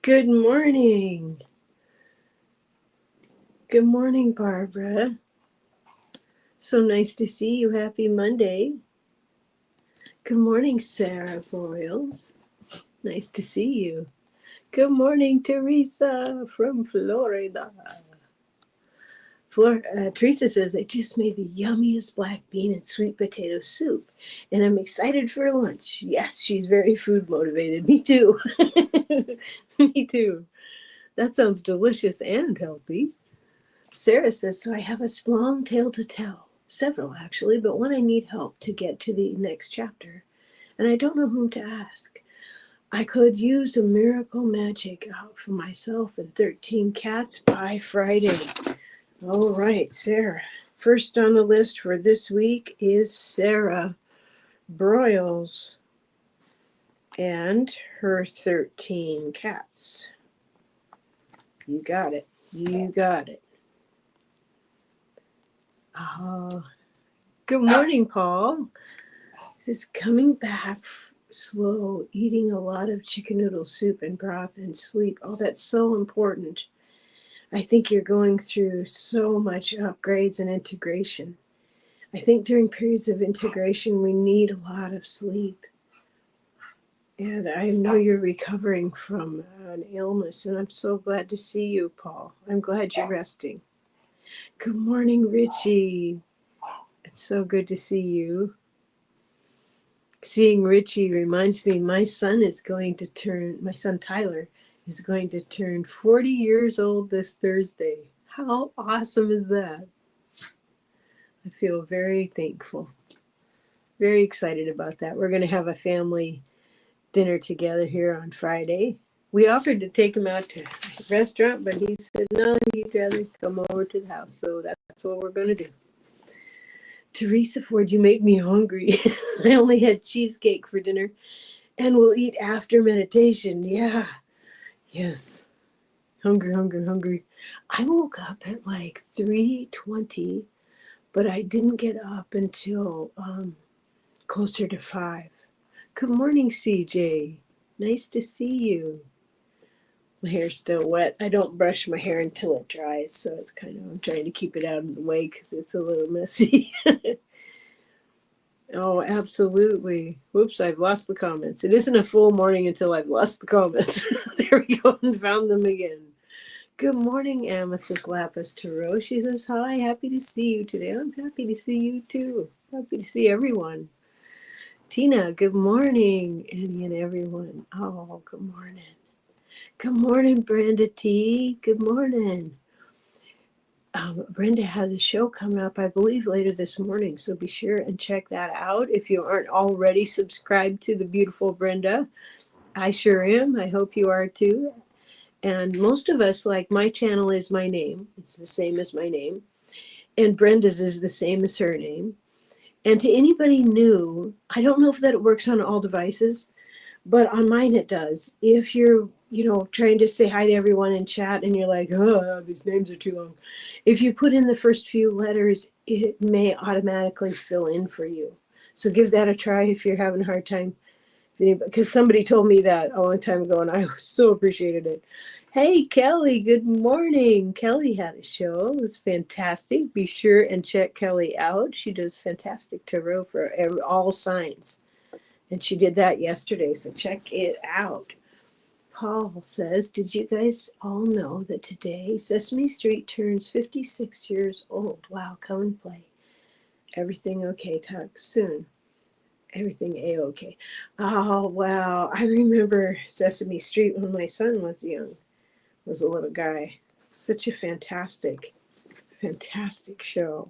Good morning. Good morning, Barbara. So nice to see you. Happy Monday. Good morning, Sarah Boyles. Nice to see you. Good morning, Teresa from Florida. Teresa says, I just made the yummiest black bean and sweet potato soup, and I'm excited for lunch. Yes, she's very food motivated. Me too. Me too. That sounds delicious and healthy. Sarah says, so I have a long tale to tell. Several, actually, but one I need help to get to the next chapter, and I don't know whom to ask. I could use a miracle magic out for myself and 13 cats by Friday. All right, Sarah. First on the list for this week is Sarah Broyles and her 13 cats. You got it. You got it. Good morning, Paul. This is coming back slow, eating a lot of chicken noodle soup and broth and sleep. Oh, that's so important. I think you're going through so much upgrades and integration. I think during periods of integration, we need a lot of sleep. And I know you're recovering from an illness, and I'm so glad to see you, Paul. I'm glad you're resting. Good morning, Richie. It's so good to see you. Seeing Richie reminds me my son Tyler is going to turn 40 years old this Thursday. How awesome is that? I feel very thankful, very excited about that. We're going to have a family dinner together here on Friday. We offered to take him out to a restaurant, but he said no, he'd rather come over to the house. So that's what we're going to do. Teresa Ford, you make me hungry. I only had cheesecake for dinner and we'll eat after meditation. Yeah. Yes. Hungry, hungry, hungry. I woke up at like 3:20, but I didn't get up until closer to 5. Good morning, CJ. Nice to see you. My hair's still wet. I don't brush my hair until it dries, so it's I'm trying to keep it out of the way because it's a little messy. Oh, absolutely. Whoops, I've lost the comments. It isn't a full morning until I've lost the comments. There we go, and found them again. Good morning, Amethyst Lapis Tarot. She says, hi, happy to see you today. I'm happy to see you too. Happy to see everyone. Tina, good morning, Annie and everyone. Oh, good morning. Good morning, Brenda T. Good morning. Brenda has a show coming up, I believe, later this morning, so be sure and check that out if you aren't already subscribed to the beautiful Brenda. I sure am. I hope you are too. And most of us, like, my channel is my name. It's the same as my name. And Brenda's is the same as her name. And to anybody new, I don't know if that it works on all devices, but on mine it does. If you're, trying to say hi to everyone in chat and you're like, oh, these names are too long. If you put in the first few letters, it may automatically fill in for you. So give that a try if you're having a hard time. Because somebody told me that a long time ago and I so appreciated it. Hey, Kelly, good morning. Kelly had a show. It was fantastic. Be sure and check Kelly out. She does fantastic tarot for all signs. And she did that yesterday, so check it out. Paul says, did you guys all know that today Sesame Street turns 56 years old? Wow, come and play. Everything okay? Talk soon. Everything A-okay. Oh, wow. I remember Sesame Street when my son was young, was a little guy. Such a fantastic, fantastic show.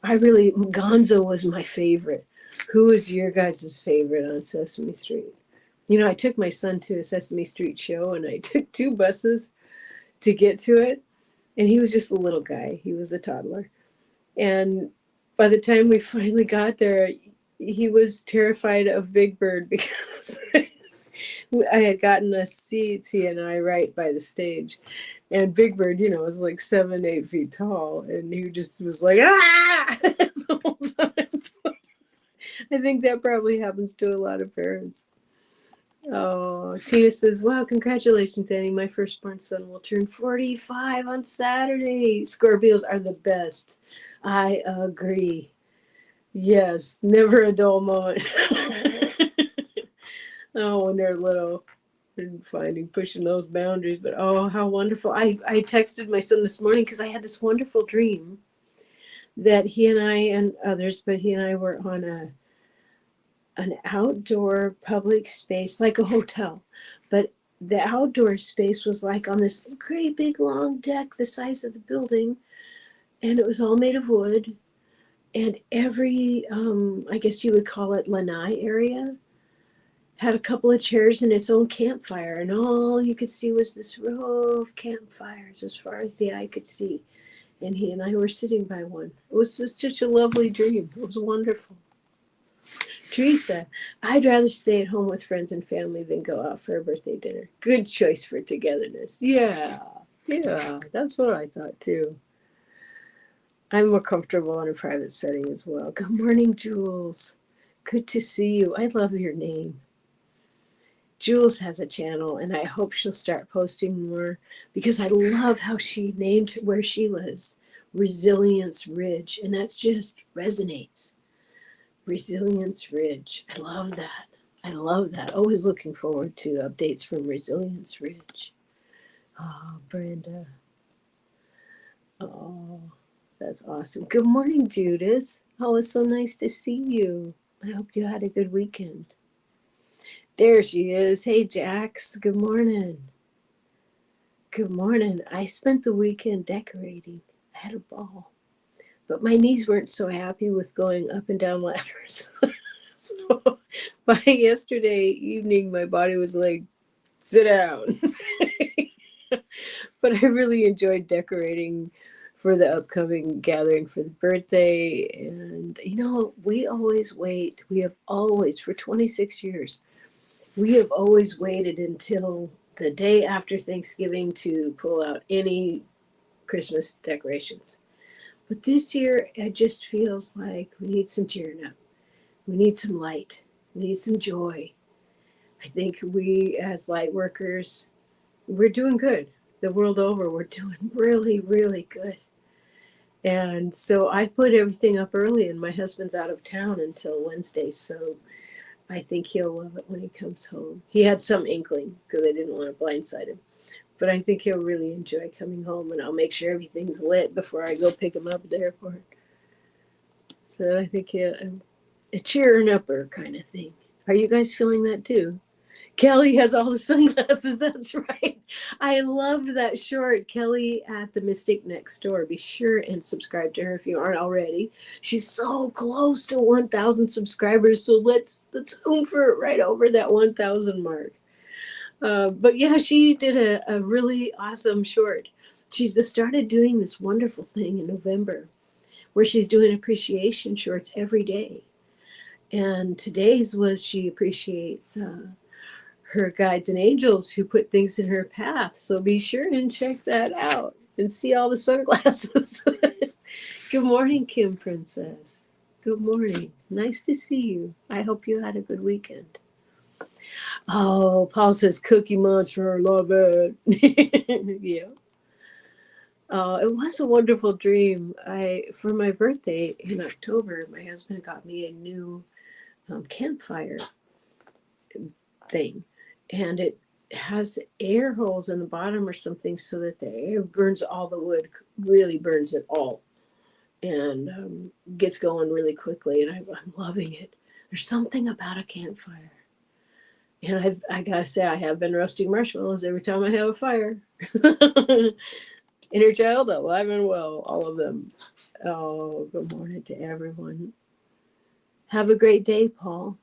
Gonzo was my favorite. Who was your guys' favorite on Sesame Street? I took my son to a Sesame Street show and I took 2 buses to get to it. And he was just a little guy. He was a toddler. And by the time we finally got there, he was terrified of Big Bird because I had gotten us seats, he and I, right by the stage. And Big Bird, was like 7-8 feet tall. And he just was like, ah! The whole time. So I think that probably happens to a lot of parents. Oh, Tina says, wow, congratulations, Annie. My firstborn son will turn 45 on Saturday. Scorpios are the best. I agree. Yes, never a dull moment. Oh, when they're little and pushing those boundaries. But oh, how wonderful. I texted my son this morning because I had this wonderful dream that he and I and others, but he and I were on an outdoor public space, like a hotel. But the outdoor space was like on this great big long deck, the size of the building, and it was all made of wood. And every, I guess you would call it lanai area, had a couple of chairs and its own campfire, and all you could see was this row of campfires as far as the eye could see. And he and I were sitting by one. It was just such a lovely dream. It was wonderful. Teresa, I'd rather stay at home with friends and family than go out for a birthday dinner. Good choice for togetherness. Yeah, that's what I thought too. I'm more comfortable in a private setting as well. Good morning, Jules. Good to see you. I love your name. Jules has a channel, and I hope she'll start posting more because I love how she named where she lives, Resilience Ridge, and that's just resonates. Resilience Ridge. I love that. I love that. Always looking forward to updates from Resilience Ridge. Oh, Brenda. Oh, that's awesome. Good morning, Judith. Oh, it's so nice to see you. I hope you had a good weekend. There she is. Hey, Jax. Good morning. Good morning. I spent the weekend decorating. I had a ball. But my knees weren't so happy with going up and down ladders. So by yesterday evening, my body was like, sit down. But I really enjoyed decorating for the upcoming gathering for the birthday. And, we always wait. We have always, for 26 years, we have always waited until the day after Thanksgiving to pull out any Christmas decorations. But this year, it just feels like we need some cheering up. We need some light. We need some joy. I think we, as light workers, we're doing good. The world over, we're doing really, really good. And so I put everything up early, and my husband's out of town until Wednesday. So I think he'll love it when he comes home. He had some inkling because I didn't want to blindside him. But I think he'll really enjoy coming home, and I'll make sure everything's lit before I go pick him up at the airport. So I think a cheering upper kind of thing. Are you guys feeling that too? Kelly has all the sunglasses. That's right. I loved that short. Kelly at the Mystic Next Door. Be sure and subscribe to her if you aren't already. She's so close to 1,000 subscribers. So let's aim for it right over that 1,000 mark. But yeah, she did a really awesome short. She's started doing this wonderful thing in November where she's doing appreciation shorts every day. And today's was she appreciates her guides and angels who put things in her path. So be sure and check that out and see all the sunglasses. Good morning, Kim Princess. Good morning. Nice to see you. I hope you had a good weekend. Oh, Paul says Cookie Monster. I love it. Yeah. It was a wonderful dream. For my birthday in October, my husband got me a new campfire thing. And it has air holes in the bottom or something so that the air burns all the wood, really burns it all, and gets going really quickly. And I'm loving it. There's something about a campfire. And I gotta say, I have been roasting marshmallows every time I have a fire. Inner child, alive and well, all of them. Oh, good morning to everyone. Have a great day, Paul.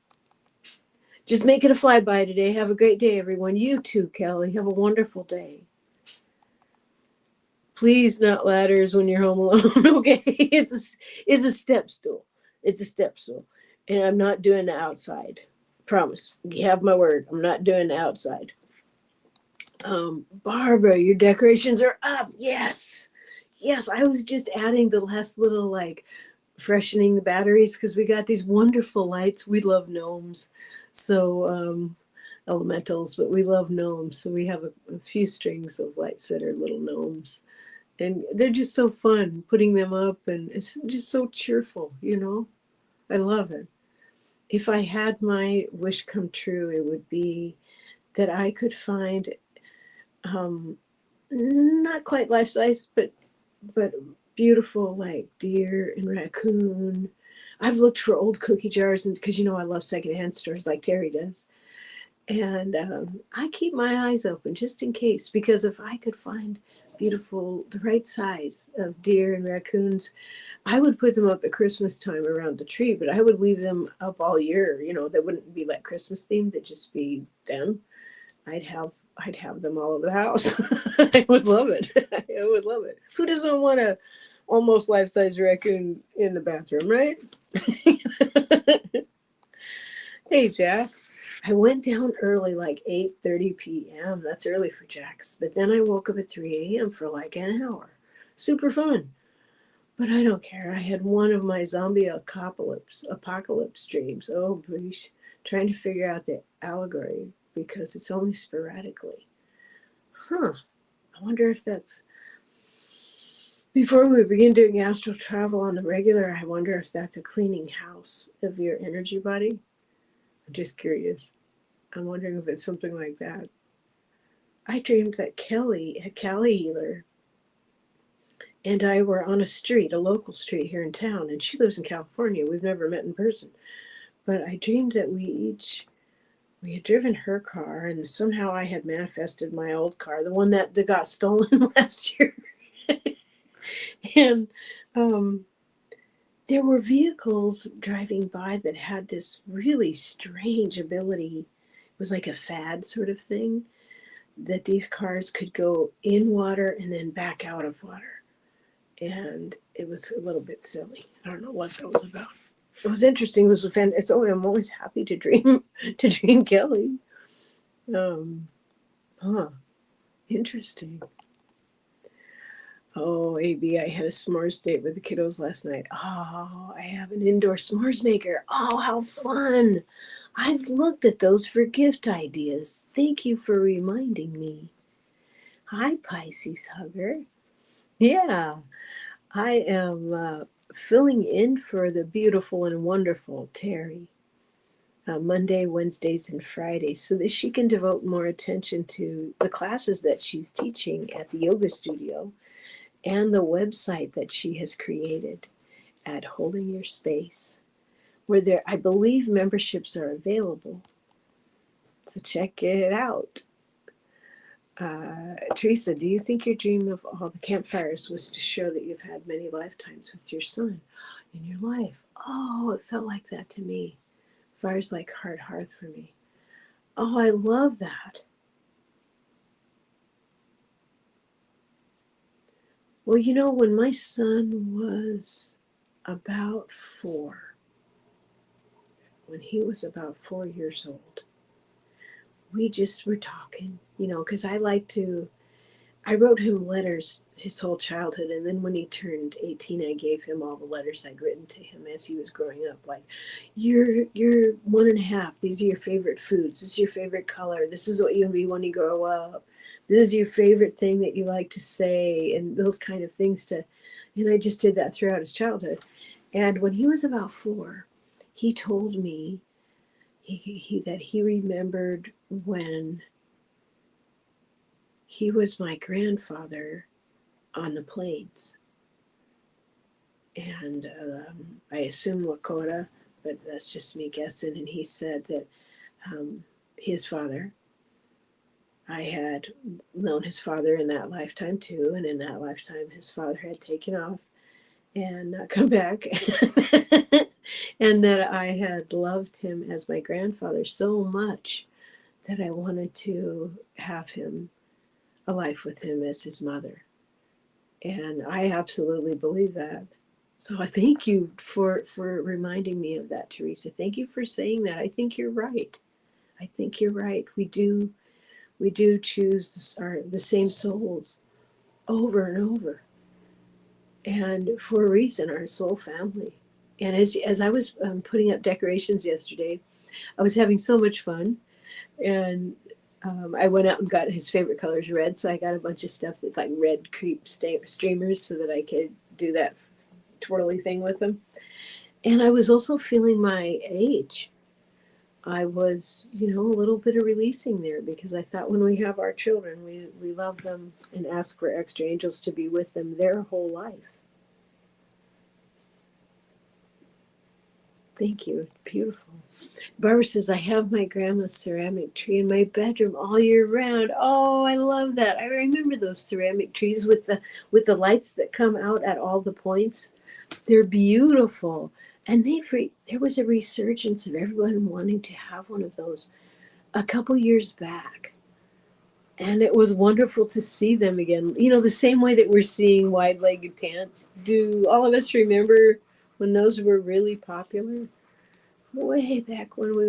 Just make it a flyby today. Have a great day, everyone. You too, Kelly. Have a wonderful day. Please, not ladders when you're home alone, okay? It's a step stool. It's a step stool. And I'm not doing the outside. Promise. You have my word. I'm not doing the outside. Barbara, your decorations are up. Yes. Yes, I was just adding the last little, freshening the batteries because we got these wonderful lights. We love gnomes. So elementals, but we love gnomes. So we have a few strings of lights that are little gnomes. And they're just so fun putting them up, and it's just so cheerful, you know? I love it. If I had my wish come true, it would be that I could find um, not quite life size, but beautiful like deer and raccoon. I've looked for old cookie jars, and because you know I love secondhand stores like Teri does, and I keep my eyes open just in case. Because if I could find beautiful, the right size of deer and raccoons, I would put them up at Christmas time around the tree. But I would leave them up all year. You know, they wouldn't be like Christmas themed; they'd just be them. I'd have I'd have them all over the house. I would love it. I would love it. Who doesn't want a almost life size raccoon in the bathroom, right? Hey, Jax. I went down early, like 8:30 p.m. That's early for Jax. But then I woke up at 3 a.m. for like an hour. Super fun. But I don't care. I had one of my zombie apocalypse dreams. Oh, please. Trying to figure out the allegory because it's only sporadically. Huh. I wonder if that's. Before we begin doing astral travel on the regular, I wonder if that's a cleaning house of your energy body. I'm just curious. I'm wondering if it's something like that. I dreamed that Kelly, a Cali healer, and I were on a street, a local street here in town, and she lives in California. We've never met in person. But I dreamed that we had driven her car, and somehow I had manifested my old car, the one that got stolen last year. And there were vehicles driving by that had this really strange ability. It was like a fad sort of thing, that these cars could go in water and then back out of water. And it was a little bit silly. I don't know what that was about. It was interesting. It was I'm always happy to dream Kelly. Huh. Interesting. Oh, AB, I had a s'mores date with the kiddos last night. Oh, I have an indoor s'mores maker. Oh, how fun. I've looked at those for gift ideas. Thank you for reminding me. Hi, Pisces Hugger. Yeah, I am filling in for the beautiful and wonderful Teri. Monday, Wednesdays, and Fridays, so that she can devote more attention to the classes that she's teaching at the yoga studio and the website that she has created at Holding Your Space, where I believe memberships are available. So check it out. Teresa, do you think your dream of all the campfires was to show that you've had many lifetimes with your son in your life? Oh, it felt like that to me. Fires like hard hearth for me. Oh, I love that. Well, you know, when my son was about 4, when he was about 4 years old, we just were talking, you know, because I wrote him letters his whole childhood. And then when he turned 18, I gave him all the letters I'd written to him as he was growing up. Like, you're 1.5. These are your favorite foods. This is your favorite color. This is what you'll be when you grow up. This is your favorite thing that you like to say, and those kind of things and I just did that throughout his childhood. And when he was about 4, he told me that he remembered when he was my grandfather on the plains. And I assume Lakota, but that's just me guessing. And he said that his father, I had known his father in that lifetime too. And in that lifetime, his father had taken off and not come back. And that I had loved him as my grandfather so much that I wanted to have him, a life with him as his mother. And I absolutely believe that. So I thank you for reminding me of that, Teresa. Thank you for saying that. I think you're right. I think you're right. We do choose the same souls over and over. And for a reason, our soul family. And as I was putting up decorations yesterday, I was having so much fun. And I went out and got his favorite color is red, so I got a bunch of stuff that like red crepe streamers so that I could do that twirly thing with them. And I was also feeling my age. I was, a little bit of releasing there because I thought when we have our children, we love them and ask for extra angels to be with them their whole life. Thank you. Beautiful. Barbara says, I have my grandma's ceramic tree in my bedroom all year round. Oh, I love that. I remember those ceramic trees with the lights that come out at all the points. They're beautiful. And there was a resurgence of everyone wanting to have one of those a couple years back. And it was wonderful to see them again. The same way that we're seeing wide-legged pants. Do all of us remember when those were really popular? Way back when we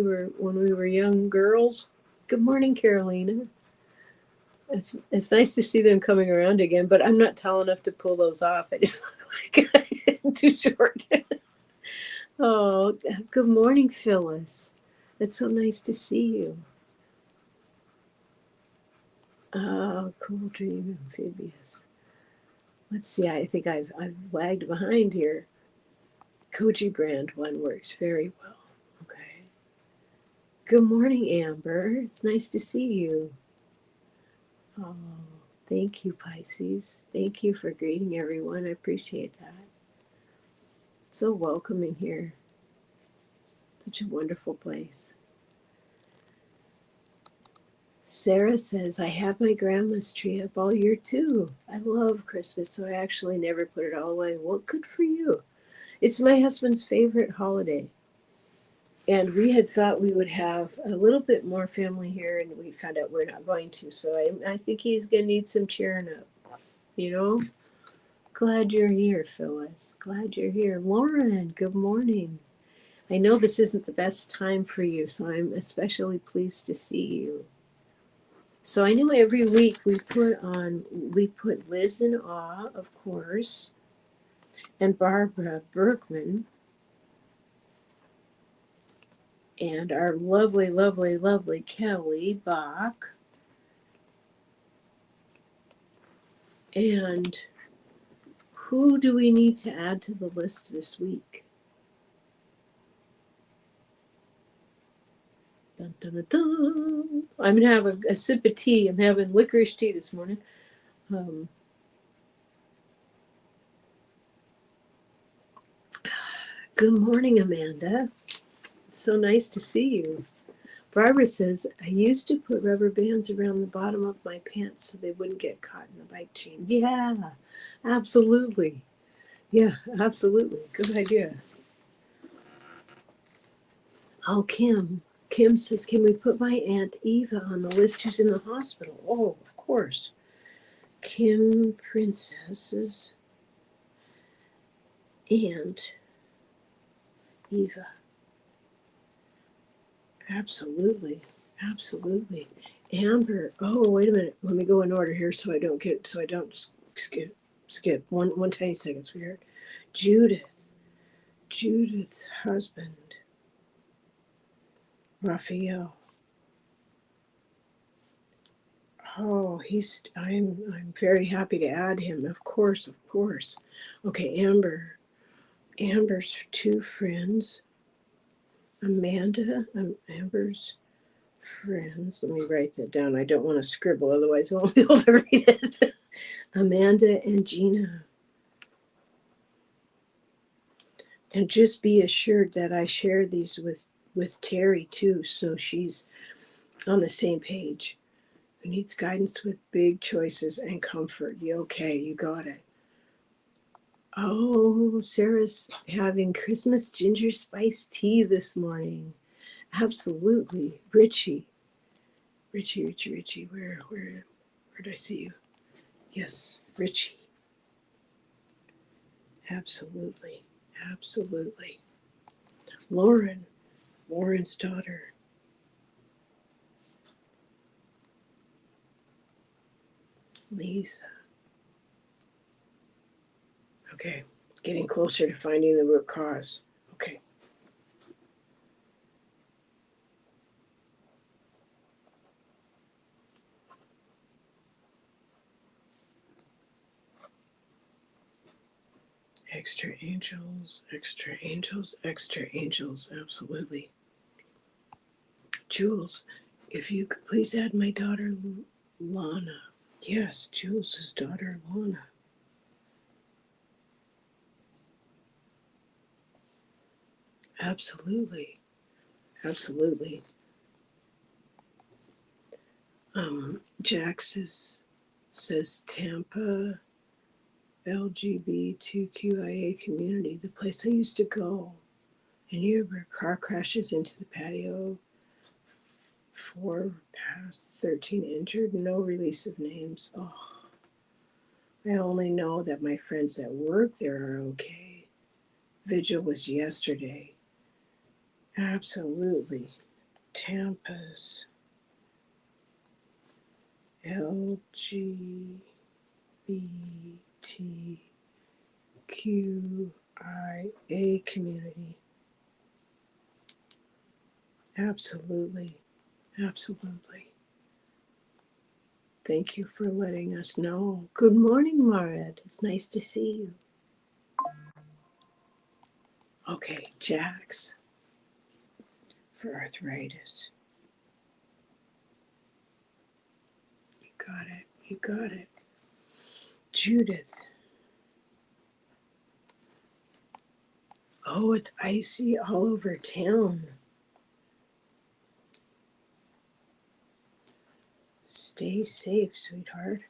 were young girls. Good morning, Carolina. It's nice to see them coming around again, but I'm not tall enough to pull those off. I just look like I'm too short. Oh, good morning, Phyllis. It's so nice to see you. Oh, cool dream, amphibious. Let's see. I think I've lagged behind here. Koji brand one works very well. Okay. Good morning, Amber. It's nice to see you. Oh, thank you, Pisces. Thank you for greeting everyone. I appreciate that. So welcoming here. Such a wonderful place. Sarah says, I have my grandma's tree up all year too. I love Christmas, so I actually never put it all away. Well, good for you. It's my husband's favorite holiday. And we had thought we would have a little bit more family here, and we found out we're not going to. So I think he's going to need some cheering up. Glad you're here, Phyllis. Glad you're here. Lauren, good morning. I know this isn't the best time for you, so I'm especially pleased to see you. So I know every week we put Liz in awe, of course, and Barbara Bergman, and our lovely, lovely, lovely Kelly Bach. And who do we need to add to the list this week? Dun, dun, dun, dun. I'm going to have a sip of tea. I'm having licorice tea this morning. Good morning, Amanda. It's so nice to see you. Barbara says, I used to put rubber bands around the bottom of my pants so they wouldn't get caught in the bike chain. Yeah, absolutely. Yeah, absolutely. Good idea. Oh, Kim. Kim says, can we put my Aunt Eva on the list who's in the hospital? Oh, of course. Kim Princess's Aunt Eva. Absolutely. Absolutely. Amber. Oh, wait a minute. Let me go in order here so I don't skip one tiny second, sweetheart. Judith's husband, Raphael. Oh, I'm very happy to add him. Of course. Okay, Amber's two friends. Amanda, Amber's friends. Let me write that down. I don't want to scribble, otherwise I won't be able to read it. Amanda and Gina. And just be assured that I share these with Teri too, so she's on the same page. Who needs guidance with big choices and comfort? You okay? You got it. Oh, Sarah's having Christmas ginger spice tea this morning. Absolutely. Richie. Where did I see you? Yes, Richie. Absolutely. Lauren's daughter. Lisa. Okay, getting closer to finding the root cause. Okay. Extra angels, extra angels, extra angels. Absolutely. Jules, if you could please add my daughter Lana. Yes, Jules' daughter Lana. Absolutely. Absolutely. Jax says Tampa LGBTQIA community, the place I used to go. And you ever car crashes into the patio, 4 past 13 injured, no release of names. Oh, I only know that my friends at work there are okay. Vigil was yesterday. Absolutely. Tampa's LGBTQIA community. Absolutely. Absolutely. Thank you for letting us know. Good morning, Marit. It's nice to see you. Okay, Jax for arthritis. You got it. You got it. Judith. Oh, it's icy all over town. Stay safe, sweetheart.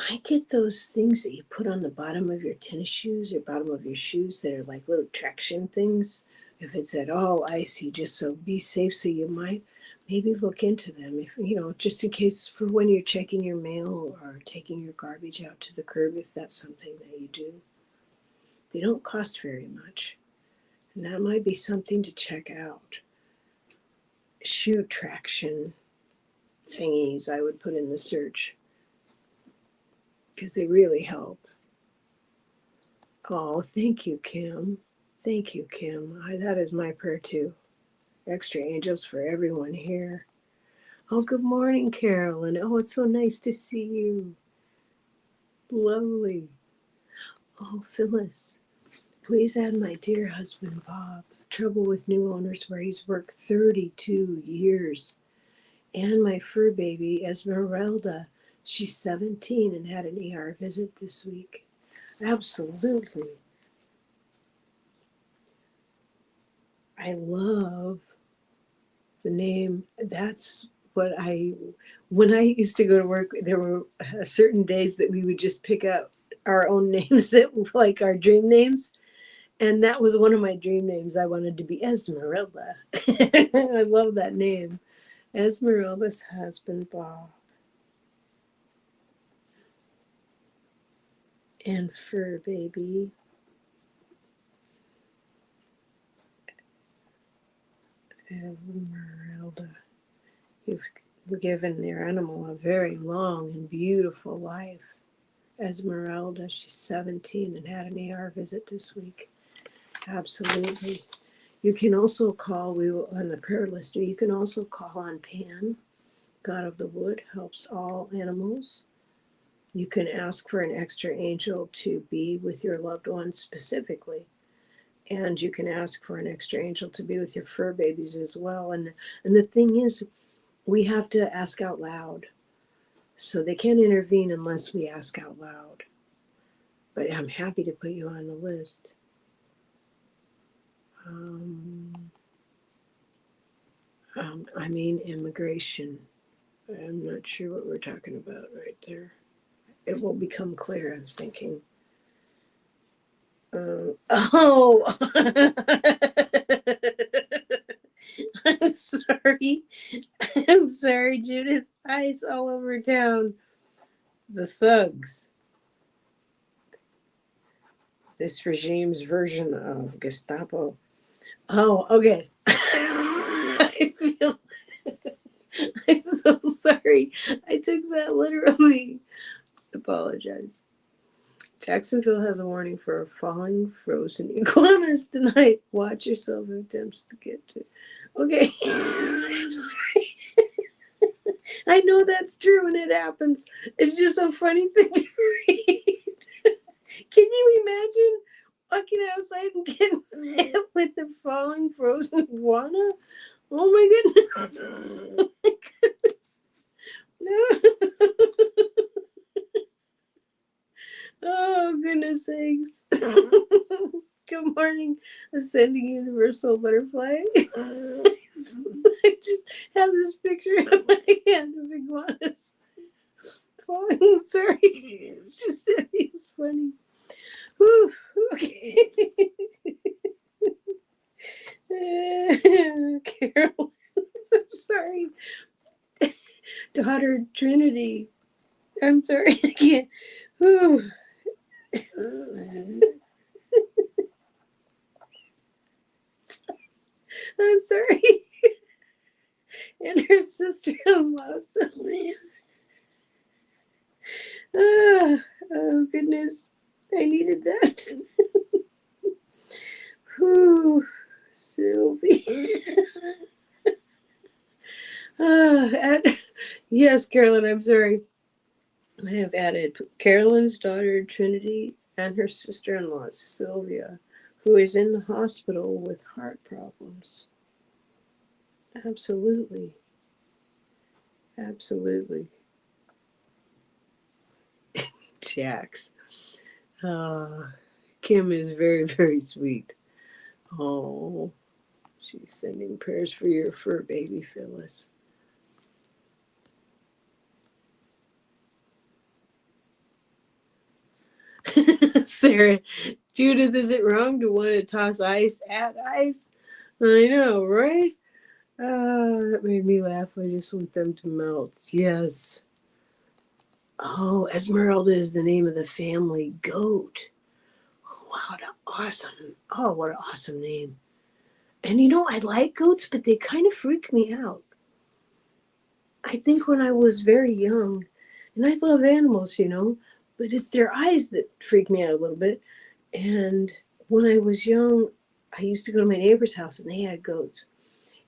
I get those things that you put on the bottom of your tennis shoes or bottom of your shoes that are like little traction things. If it's at all icy, just so be safe. So you might maybe look into them, if just in case, for when you're checking your mail or taking your garbage out to the curb, if that's something that you do. They don't cost very much, and that might be something to check out. Shoe traction thingies I would put in the search, because they really help. Oh, thank you, Kim. Thank you, Kim. That is my prayer too. Extra angels for everyone here. Oh, good morning, Carolyn. Oh, it's so nice to see you. Lovely. Oh, Phyllis, please add my dear husband, Bob. Trouble with new owners where he's worked 32 years. And my fur baby, Esmeralda. She's 17 and had an ER visit this week. Absolutely. I love the name. That's what when I used to go to work, there were certain days that we would just pick out our own names that were like our dream names. And that was one of my dream names. I wanted to be Esmeralda. I love that name. Esmeralda's husband, Bob. And fur baby. Esmeralda. You've given your animal a very long and beautiful life. Esmeralda, she's 17 and had an ER visit this week. Absolutely. You can also call, we will on the prayer list, you can also call on Pan, God of the Wood, helps all animals. You can ask for an extra angel to be with your loved ones specifically. And you can ask for an extra angel to be with your fur babies as well. And the thing is, we have to ask out loud. So they can't intervene unless we ask out loud. But I'm happy to put you on the list. I mean immigration. I'm not sure what we're talking about right there. It will become clear, I'm thinking. Oh! I'm sorry. I'm sorry, Judith. Ice all over town. The thugs. This regime's version of Gestapo. Oh, okay. I feel. I'm so sorry. I took that literally. Apologize. Jacksonville has a warning for falling frozen iguanas tonight. Watch yourself if attempts to get to. Okay. I'm sorry. I know that's true and it happens. It's just a funny thing to read. Can you imagine walking outside and getting hit with the falling frozen iguana? Oh my goodness. Oh my goodness. No. Oh, goodness sakes. Good morning, ascending universal butterfly. I just have this picture in my hand of iguanas falling. Sorry. It's just, it's funny. Whew, okay. Carol, I'm sorry. Daughter Trinity. I'm sorry. I can't. Whew. I'm sorry. And her sister-in-law. Oh, goodness. I needed that. Whew. Sylvie. Yes, Carolyn, I'm sorry. I have added Carolyn's daughter, Trinity, and her sister-in-law, Sylvia, who is in the hospital with heart problems. Absolutely. Absolutely. Jax. Kim is very, very sweet. Oh, she's sending prayers for your fur baby, Phyllis. Sarah, Judith, is it wrong to want to toss ice at ice? I know, right? That made me laugh. I just want them to melt. Yes. Oh, Esmeralda is the name of the family goat. Oh, wow, what an awesome. Oh, what an awesome name. And you know, I like goats, but they kind of freak me out. I think when I was very young, and I love animals, you know, but it's their eyes that freak me out a little bit. And when I was young, I used to go to my neighbor's house and they had goats.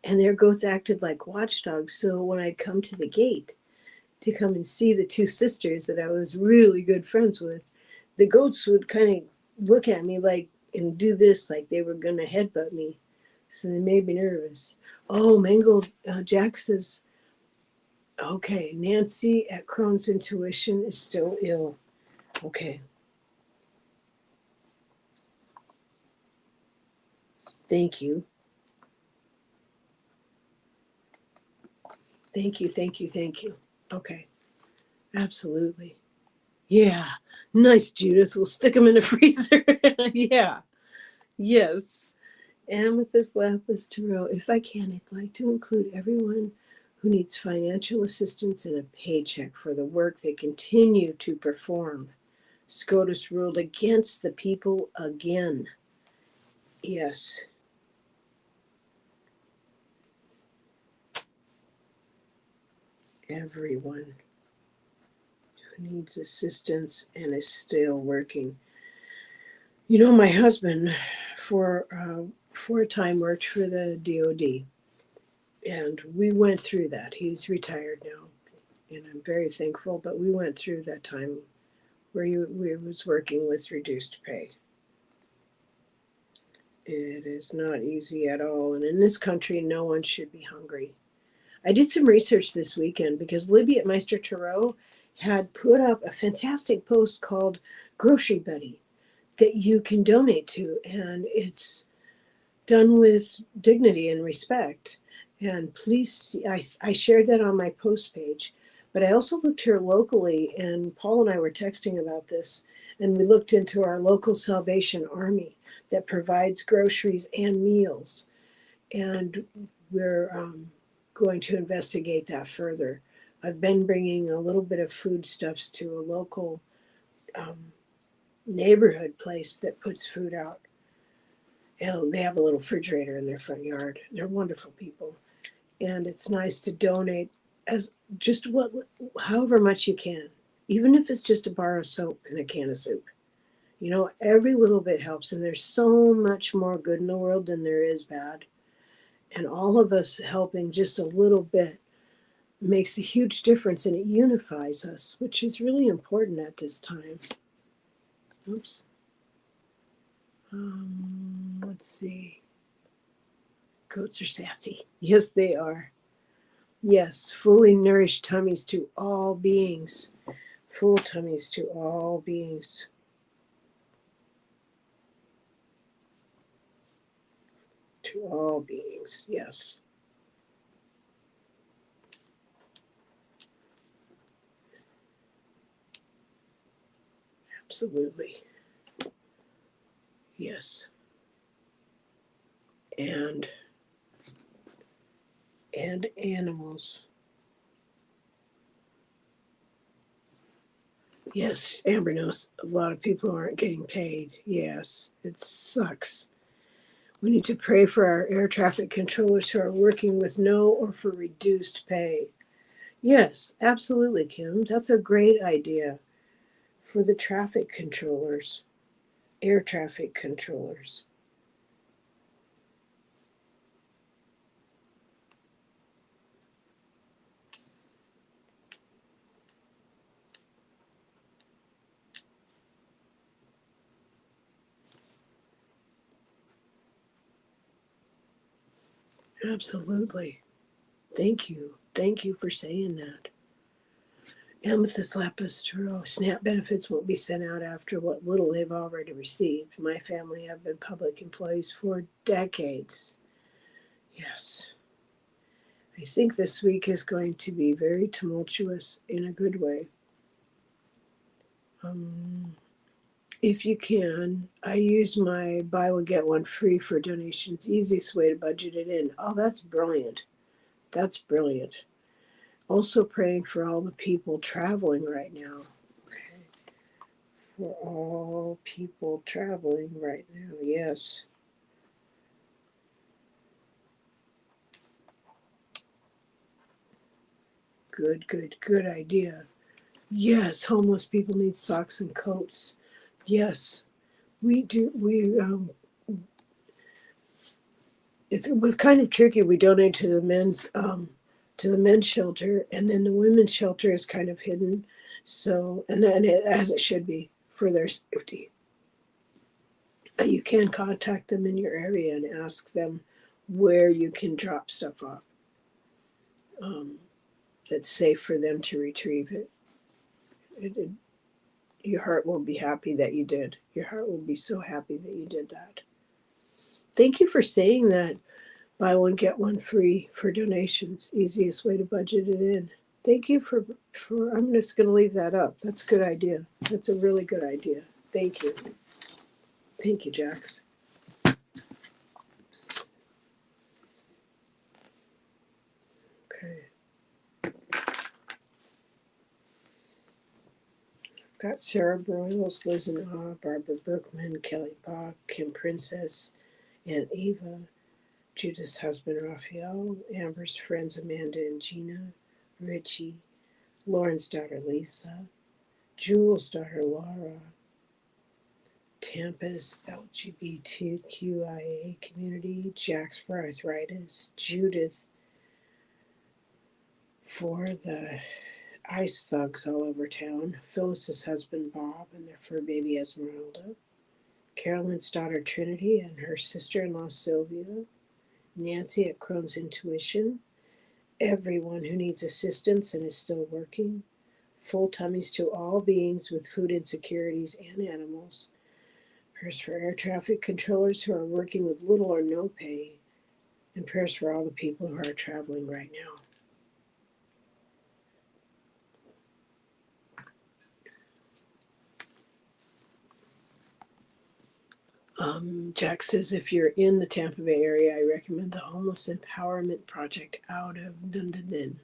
And their goats acted like watchdogs. So when I'd come to the gate to come and see the two sisters that I was really good friends with, the goats would kind of look at me like and do this like they were going to headbutt me. So they made me nervous. Oh, Mango Jack says, okay, Nancy at Crohn's Intuition is still ill. Okay. Thank you. Thank you, thank you, thank you. Okay. Absolutely. Yeah. Nice, Judith. We'll stick them in the freezer. Yeah. Yes. Amethyst, lapis, tarot. If I can, I'd like to include everyone who needs financial assistance and a paycheck for the work they continue to perform. SCOTUS ruled against the people again. Yes. Everyone who needs assistance and is still working. You know, my husband, for a time, worked for the DOD, and we went through that. He's retired now, and I'm very thankful. But we went through that time where he was working with reduced pay. It is not easy at all, and in this country, no one should be hungry. I did some research this weekend because Libby at Meister Tarot had put up a fantastic post called Grocery Buddy that you can donate to, and it's done with dignity and respect. And please see, I shared that on my post page, but I also looked here locally, and Paul and I were texting about this, and we looked into our local Salvation Army that provides groceries and meals, and we're going to investigate that further. I've been bringing a little bit of foodstuffs to a local neighborhood place that puts food out. And they have a little refrigerator in their front yard. They're wonderful people. And it's nice to donate as just however much you can, even if it's just a bar of soap and a can of soup. You know, every little bit helps. And there's so much more good in the world than there is bad. And all of us helping just a little bit makes a huge difference, and it unifies us, which is really important at this time. Oops. Let's see. Goats are sassy. Yes, they are. Yes, fully nourished tummies to all beings. Full tummies to all beings. To all beings, yes. Absolutely. Yes. And animals. Yes, Amber knows a lot of people aren't getting paid. Yes, it sucks. We need to pray for our air traffic controllers who are working with no or for reduced pay. Yes, absolutely, Kim. That's a great idea for the traffic controllers, air traffic controllers. Absolutely. Thank you. Thank you for saying that. Amethyst lapis tarot. SNAP benefits won't be sent out after what little they've already received. My family have been public employees for decades. Yes. I think this week is going to be very tumultuous in a good way. If you can, I use my buy one get one free for donations. Easiest way to budget it in. Oh, that's brilliant. That's brilliant. Also praying for all the people traveling right now. Okay. For all people traveling right now. Yes. Good idea. Yes, homeless people need socks and coats. Yes, we do. It was kind of tricky. We donated to the men's shelter, and then the women's shelter is kind of hidden. So, and then as it should be for their safety. You can contact them in your area and ask them where you can drop stuff off. That's safe for them to retrieve it. Your heart will be happy that you did. Your heart will be so happy that you did that. Thank you for saying that. Buy one, get one free for donations. Easiest way to budget it in. Thank you for I'm just going to leave that up. That's a good idea. That's a really good idea. Thank you. Thank you, Jax. Okay. Got Sarah Broyles, Liz and Ah, Barbara Berkman, Kelly Bach, Kim Princess, and Eva, Judith's husband Raphael, Amber's friends Amanda and Gina, Richie, Lauren's daughter Lisa, Jules' daughter Laura, Tampa's LGBTQIA community, Jack's for arthritis, Judith for the ice thugs all over town, Phyllis's husband Bob and their fur baby Esmeralda, Carolyn's daughter Trinity and her sister-in-law Sylvia, Nancy at Crohn's Intuition, everyone who needs assistance and is still working, full tummies to all beings with food insecurities and animals, prayers for air traffic controllers who are working with little or no pay, and prayers for all the people who are traveling right now. Jack says if you're in the Tampa Bay area, I recommend the Homeless Empowerment Project out of Dunedin.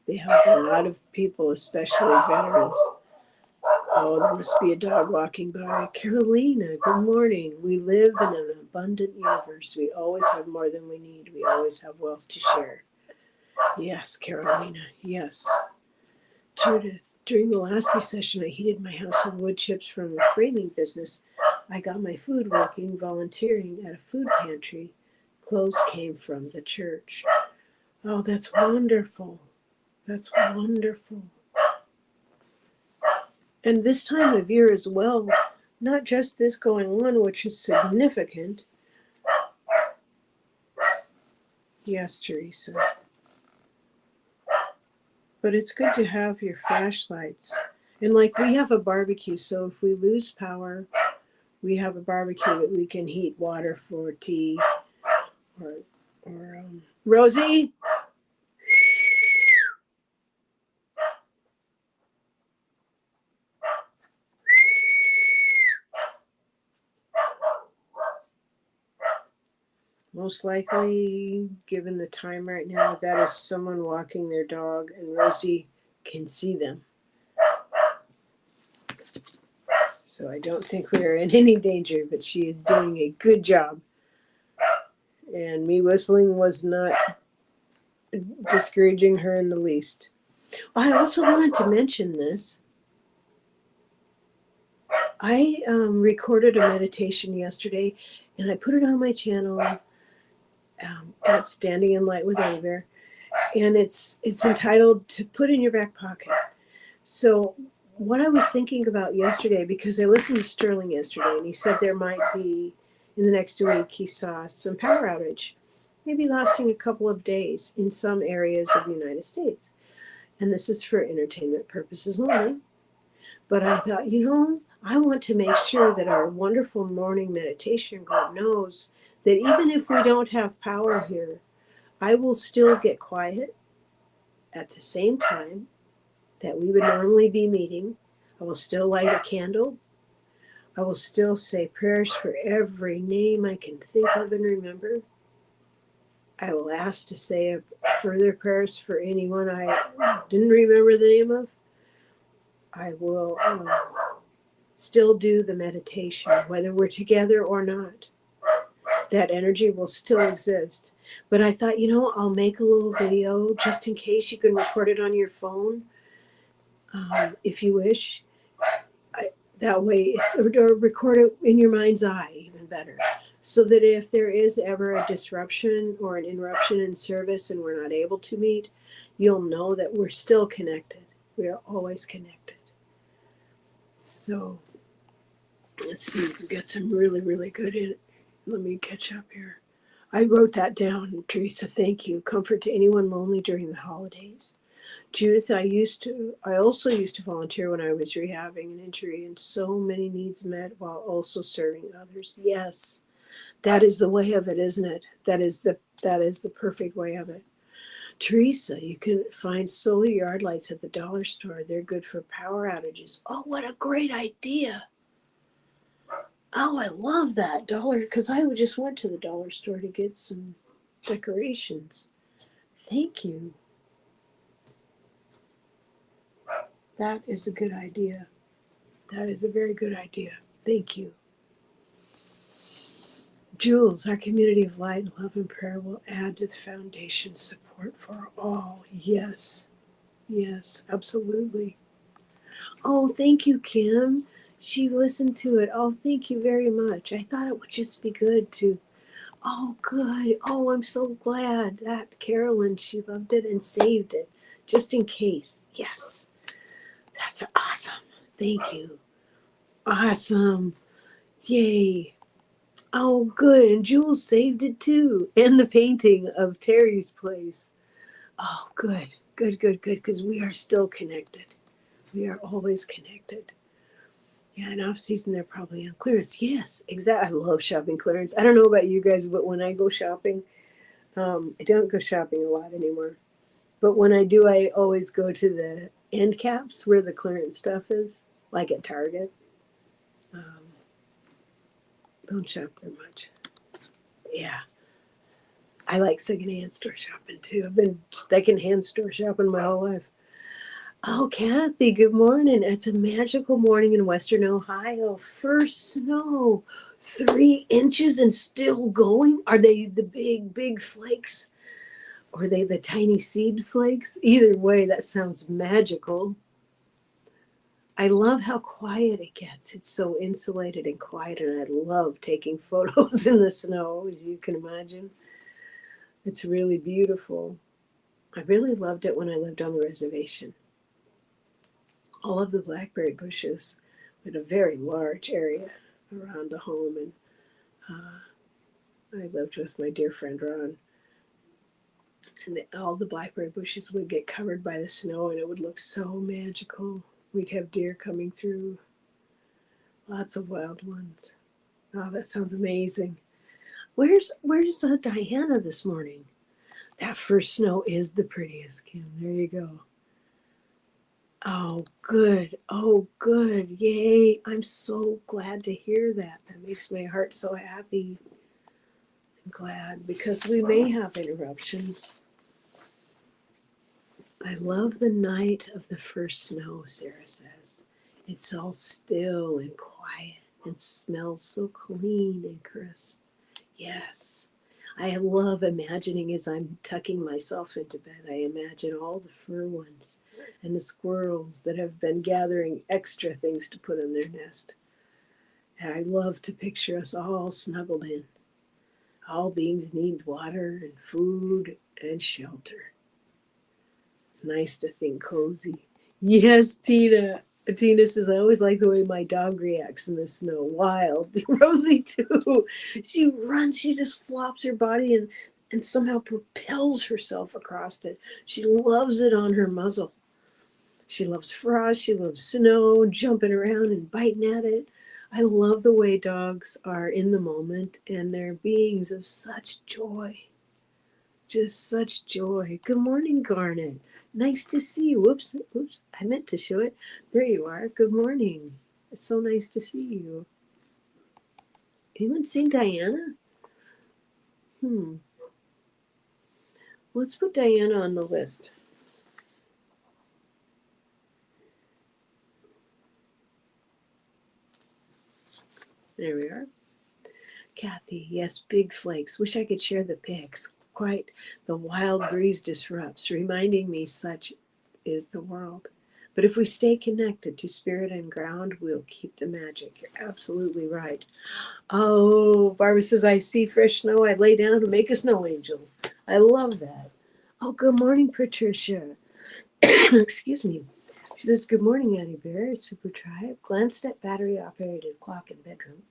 They help a lot of people, especially veterans. Oh, there must be a dog walking by. Carolina, good morning. We live in an abundant universe. We always have more than we need. We always have wealth to share. Yes, Carolina, yes. Judith, during the last recession, I heated my house with wood chips from a framing business. I got my food working, volunteering at a food pantry. Clothes came from the church. Oh, that's wonderful. That's wonderful. And this time of year as well, Not just this going on, which is significant. Yes, Teresa. But it's good to have your flashlights. And like we have a barbecue, so if we lose power, we have a barbecue that we can heat water for tea or Rosie. Most likely, given the time right now, that is someone walking their dog, and Rosie can see them. So I don't think we are in any danger, but she is doing a good job. And me whistling was not discouraging her in the least. I also wanted to mention this. I recorded a meditation yesterday, and I put it on my channel at Standing in Light with Bear, and it's entitled "To Put in Your Back Pocket." So what I was thinking about yesterday, because I listened to Sterling yesterday, and he said there might be, in the next week, he saw some power outage, maybe lasting a couple of days in some areas of the United States. And this is for entertainment purposes only. But I thought, I want to make sure that our wonderful morning meditation group knows that even if we don't have power here, I will still get quiet at the same time that we would normally be meeting. I will still light a candle. I will still say prayers for every name I can think of and remember. I will ask to say further prayers for anyone I didn't remember the name of. I will still do the meditation, whether we're together or not. That energy will still exist. But I thought, I'll make a little video just in case you can record it on your phone, if you wish. That way, or record it in your mind's eye, even better. So that if there is ever a disruption or an interruption in service and we're not able to meet, you'll know that we're still connected. We are always connected. So, let's see, we've got some really, really good in. Let me catch up here. I wrote that down, Teresa. Thank you. Comfort to anyone lonely during the holidays. Judith, I also used to volunteer when I was rehabbing an injury, and so many needs met while also serving others. Yes, that is the way of it, isn't it? That is the perfect way of it. Teresa, you can find solar yard lights at the dollar store. They're good for power outages. Oh, what a great idea. Oh, I love that dollar, because I just went to the dollar store to get some decorations. Thank you. That is a good idea. That is a very good idea. Thank you. Jules, our community of light, love, and prayer will add to the foundation support for all. Yes. Yes, absolutely. Oh, thank you, Kim. She listened to it. Oh, thank you very much. I thought it would just be good to. Oh, good. Oh, I'm so glad that Carolyn, she loved it and saved it just in case. Yes. That's awesome. Thank you. Awesome. Yay. Oh, good. And Jules saved it too. And the painting of Teri's place. Oh, good. Good, good, good. Because we are still connected. We are always connected. Yeah, and off season they're probably on clearance. Yes, exactly. I love shopping clearance. I don't know about you guys, but when I go shopping, I don't go shopping a lot anymore. But when I do, I always go to the end caps where the clearance stuff is, like at Target. Don't shop there much. Yeah. I like secondhand store shopping too. I've been secondhand store shopping my whole life. Oh, Kathy, good morning. It's a magical morning in Western Ohio. First snow, 3 inches and still going. Are they the big, big flakes? Or are they the tiny seed flakes? Either way, that sounds magical. I love how quiet it gets. It's so insulated and quiet, and I love taking photos in the snow, as you can imagine. It's really beautiful. I really loved it when I lived on the reservation. All of the blackberry bushes in a very large area around the home. And I lived with my dear friend Ron, and all the blackberry bushes would get covered by the snow, and it would look so magical. We'd have deer coming through, lots of wild ones. Oh, that sounds amazing. Where's Diana this morning? That first snow is the prettiest, Kim. There you go. Oh, good. Oh, good. Yay. I'm so glad to hear that. That makes my heart so happy. I'm glad because we may have interruptions. I love the night of the first snow, Sarah says. It's all still and quiet and smells so clean and crisp. Yes. I love imagining as I'm tucking myself into bed. I imagine all the fur ones and the squirrels that have been gathering extra things to put in their nest. And I love to picture us all snuggled in. All beings need water and food and shelter. It's nice to think cozy. Yes, Tina. Tina says, I always like the way my dog reacts in the snow. Wild. Rosie, too. She runs, she just flops her body and somehow propels herself across it. She loves it on her muzzle. She loves frost, she loves snow, jumping around and biting at it. I love the way dogs are in the moment, and they're beings of such joy. Just such joy. Good morning, Garnet. Nice to see you. Whoops, I meant to show it. There you are. Good morning. It's so nice to see you. Anyone seen Diana? Let's put Diana on the list. There we are. Kathy, yes, big flakes. Wish I could share the pics. Quite the wild breeze disrupts, reminding me such is the world. But if we stay connected to spirit and ground, we'll keep the magic. You're absolutely right. Oh, Barbara says, I see fresh snow. I lay down to make a snow angel. I love that. Oh, good morning, Patricia. Excuse me. She says, good morning, Annie Bear, Super Tribe. Glanced at battery-operated clock in bedroom.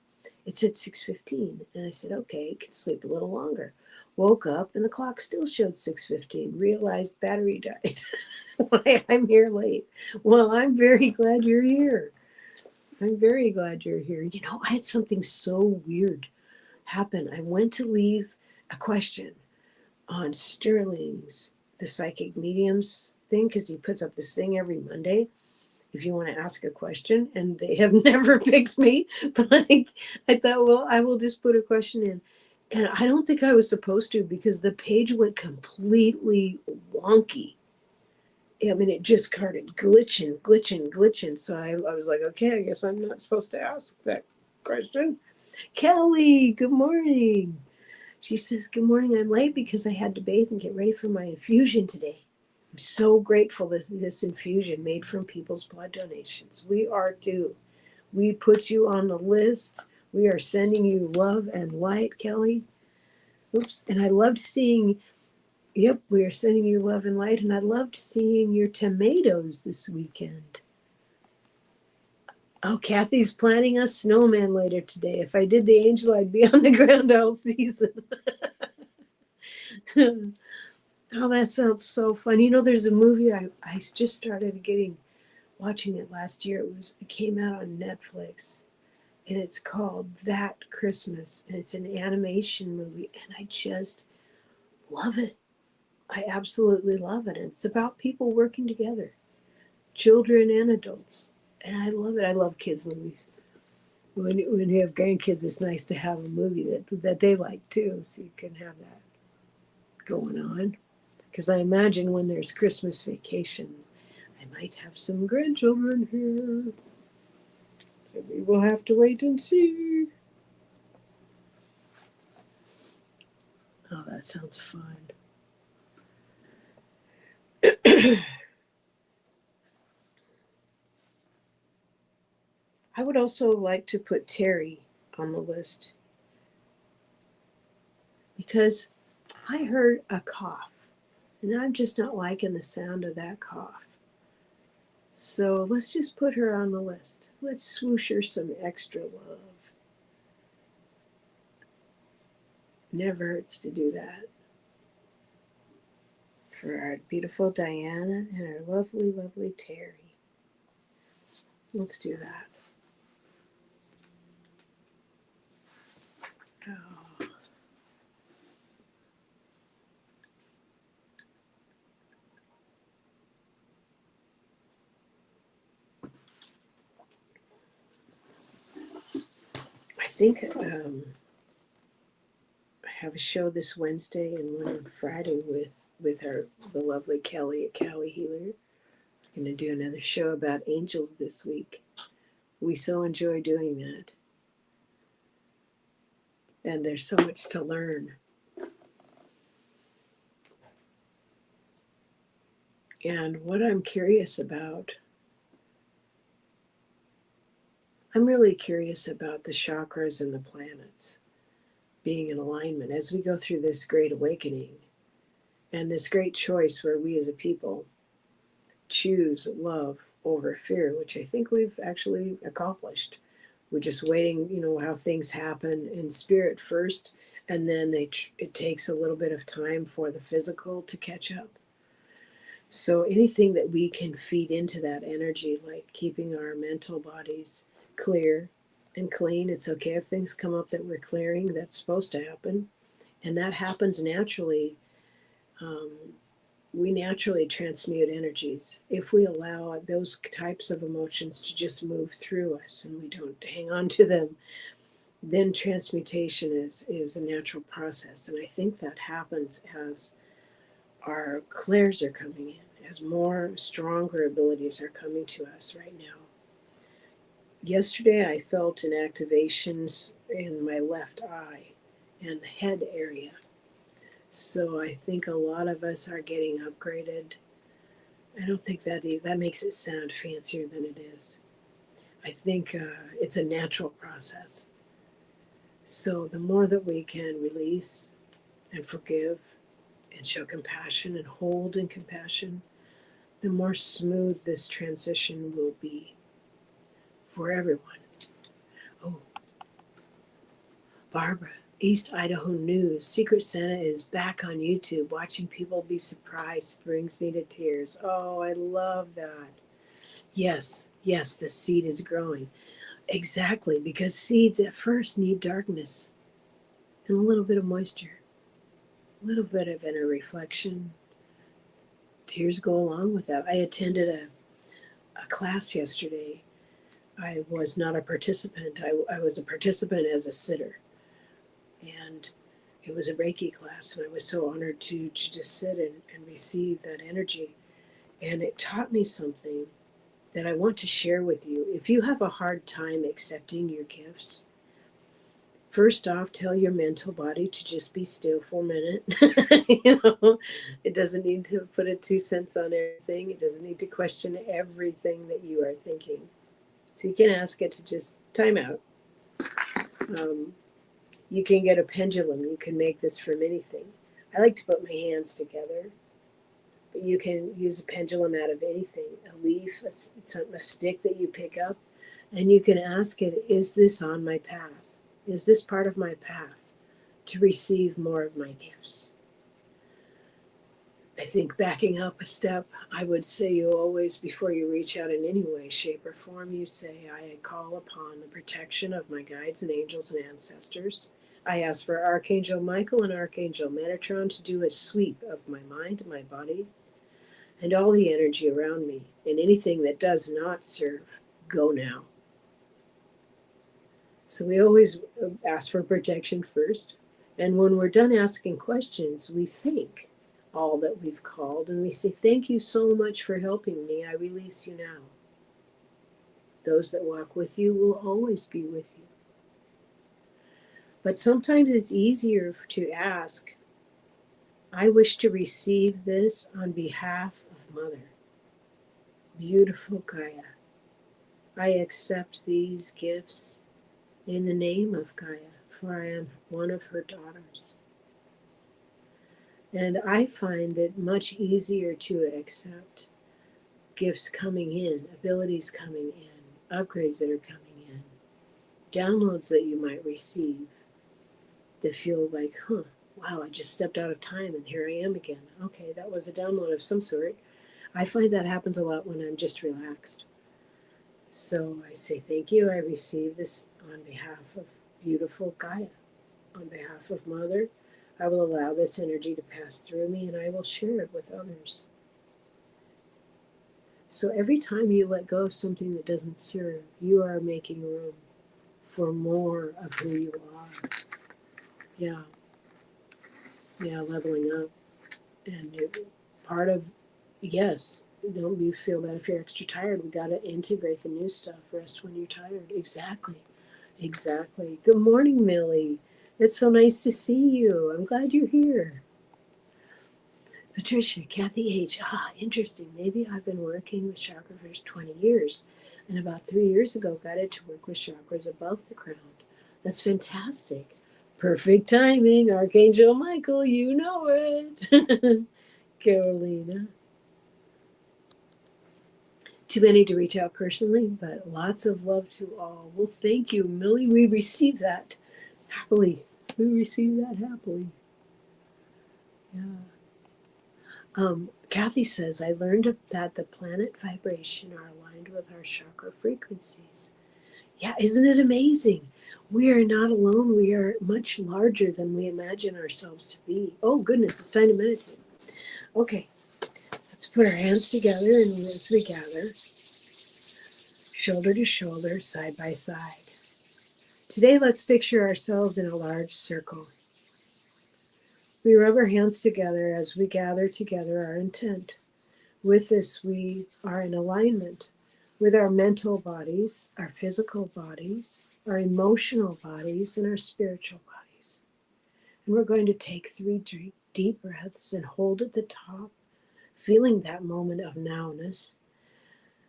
It said 6:15, and I said, okay, can sleep a little longer. Woke up, and the clock still showed 6:15. Realized battery died. Why I'm here late. Well, I'm very glad you're here. I'm very glad you're here. You know, I had something so weird happen. I went to leave a question on Sterling's, the psychic mediums thing, because he puts up this thing every Monday if you want to ask a question, and they have never picked me. But I thought, well, I will just put a question in. And I don't think I was supposed to because the page went completely wonky. I mean, it just started glitching. So I was like, okay, I guess I'm not supposed to ask that question. Kelly, good morning. She says, good morning. I'm late because I had to bathe and get ready for my infusion today. I'm so grateful this infusion made from people's blood donations. We are too. We put you on the list. We are sending you love and light, Kelly. Oops. And I loved seeing, yep, we are sending you love and light. And I loved seeing your tomatoes this weekend. Oh, Kathy's planning a snowman later today. If I did the angel, I'd be on the ground all season. Oh, that sounds so fun. You know, there's a movie I just started watching it last year. It came out on Netflix, and it's called That Christmas, and it's an animation movie, and I just love it. I absolutely love it. And it's about people working together, children and adults, and I love it. I love kids movies. When you have grandkids, it's nice to have a movie that they like too, so you can have that going on. Because I imagine when there's Christmas vacation, I might have some grandchildren here. So we will have to wait and see. Oh, that sounds fun. I would also like to put Teri on the list because I heard a cough, and I'm just not liking the sound of that cough. So let's just put her on the list. Let's swoosh her some extra love. Never hurts to do that. For our beautiful Diana and our lovely, lovely Teri. Let's do that. Oh. I think I have a show this Wednesday and one on Friday with the lovely Kelly at Cali Healer. I'm going to do another show about angels this week. We so enjoy doing that. And there's so much to learn. And what I'm curious about, I'm really curious about the chakras and the planets being in alignment as we go through this great awakening and this great choice where we as a people choose love over fear, which I think we've actually accomplished. We're just waiting, how things happen in spirit first, and then it takes a little bit of time for the physical to catch up. So anything that we can feed into that energy, like keeping our mental bodies clear and clean, it's okay if things come up that we're clearing. That's supposed to happen, and that happens naturally. We naturally transmute energies if we allow those types of emotions to just move through us and we don't hang on to them. Then transmutation is a natural process, and I think that happens as our clairs are coming in, as more stronger abilities are coming to us right now. Yesterday I felt an activation in my left eye and head area. So I think a lot of us are getting upgraded. I don't think that makes it sound fancier than it is. I think it's a natural process. So the more that we can release and forgive and show compassion and hold in compassion, the more smooth this transition will be for everyone. Oh, Barbara, East Idaho News. Secret Santa is back on YouTube. Watching people be surprised brings me to tears. Oh, I love that. Yes, the seed is growing. Exactly, because seeds at first need darkness and a little bit of moisture, a little bit of inner reflection. Tears go along with that. I attended a class yesterday. I was not a participant. I was a participant as a sitter. And it was a Reiki class, and I was so honored to just sit and receive that energy. And it taught me something that I want to share with you. If you have a hard time accepting your gifts, first off, tell your mental body to just be still for a minute. It doesn't need to put a 2 cents on everything. It doesn't need to question everything that you are thinking. So you can ask it to just time out. You can get a pendulum. You can make this from anything. I like to put my hands together, but you can use a pendulum out of anything, a leaf, a stick that you pick up, and you can ask it, is this on my path? Is this part of my path to receive more of my gifts? I think backing up a step, I would say you always, before you reach out in any way, shape, or form, you say, I call upon the protection of my guides and angels and ancestors. I ask for Archangel Michael and Archangel Metatron to do a sweep of my mind, my body, and all the energy around me, and anything that does not serve, go now. So we always ask for protection first, and when we're done asking questions, we think all that we've called, and we say, thank you so much for helping me. I release you now. Those that walk with you will always be with you. But sometimes it's easier to ask, I wish to receive this on behalf of Mother. Beautiful Gaia, I accept these gifts in the name of Gaia, for I am one of her daughters. And I find it much easier to accept gifts coming in, abilities coming in, upgrades that are coming in, downloads that you might receive that feel like, wow, I just stepped out of time and here I am again. Okay, that was a download of some sort. I find that happens a lot when I'm just relaxed. So I say thank you. I receive this on behalf of beautiful Gaia, on behalf of Mother. I will allow this energy to pass through me and I will share it with others. So every time you let go of something that doesn't serve, you are making room for more of who you are. Yeah, leveling up. And part of, yes, don't you feel bad if you're extra tired. We got to integrate the new stuff. Rest when you're tired. Exactly. Good morning, Millie. It's so nice to see you. I'm glad you're here. Patricia, Kathy H. Interesting. Maybe I've been working with chakra for 20 years. And about 3 years ago, got it to work with chakras above the crown. That's fantastic. Perfect timing. Archangel Michael, you know it. Carolina. Too many to reach out personally, but lots of love to all. Well, thank you, Millie. We received that happily. Yeah. Kathy says, I learned that the planet vibration are aligned with our chakra frequencies. Yeah, isn't it amazing? We are not alone. We are much larger than we imagine ourselves to be. Oh, goodness, it's time to meditate. Okay, let's put our hands together and as we gather, shoulder to shoulder, side by side. Today, let's picture ourselves in a large circle. We rub our hands together as we gather together our intent. With this, we are in alignment with our mental bodies, our physical bodies, our emotional bodies, and our spiritual bodies. And we're going to take 3 deep breaths and hold at the top, feeling that moment of nowness,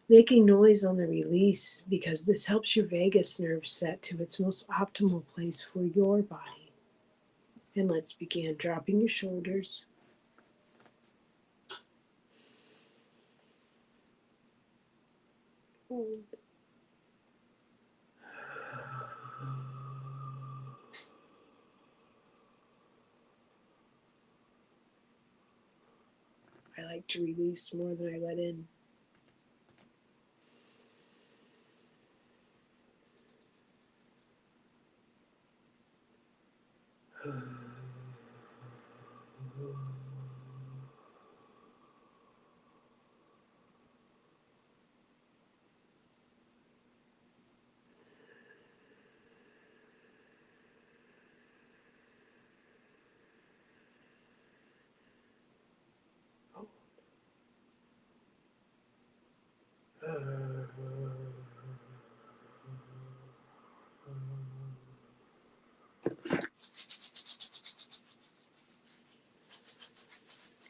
making noise on the release because this helps your vagus nerve set to its most optimal place for your body. And let's begin. Dropping your shoulders. Hold. I like to release more than I let in.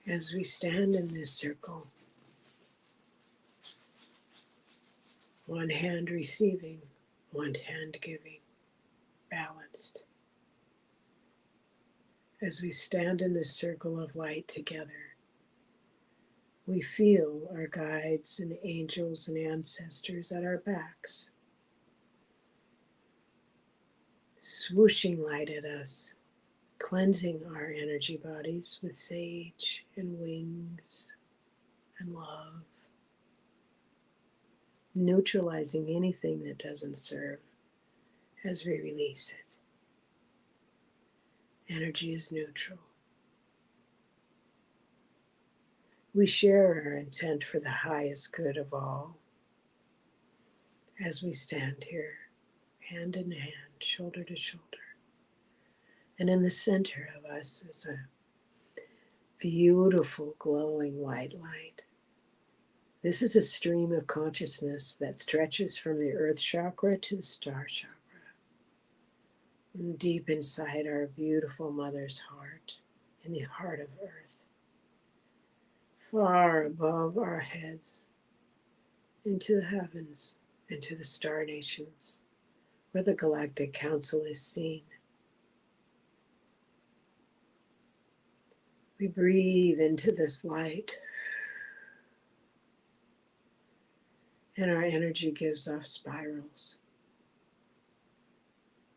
As we stand in this circle, one hand receiving, one hand giving, balanced. As we stand in this circle of light together, we feel our guides and angels and ancestors at our backs, swooshing light at us, cleansing our energy bodies with sage and wings and love, neutralizing anything that doesn't serve as we release it. Energy is neutral. We share our intent for the highest good of all as we stand here, hand in hand, shoulder to shoulder. And in the center of us is a beautiful glowing white light. This is a stream of consciousness that stretches from the earth chakra to the star chakra. And deep inside our beautiful mother's heart, in the heart of earth, far above our heads, into the heavens, into the star nations, where the galactic council is seen. We breathe into this light, And our energy gives off spirals.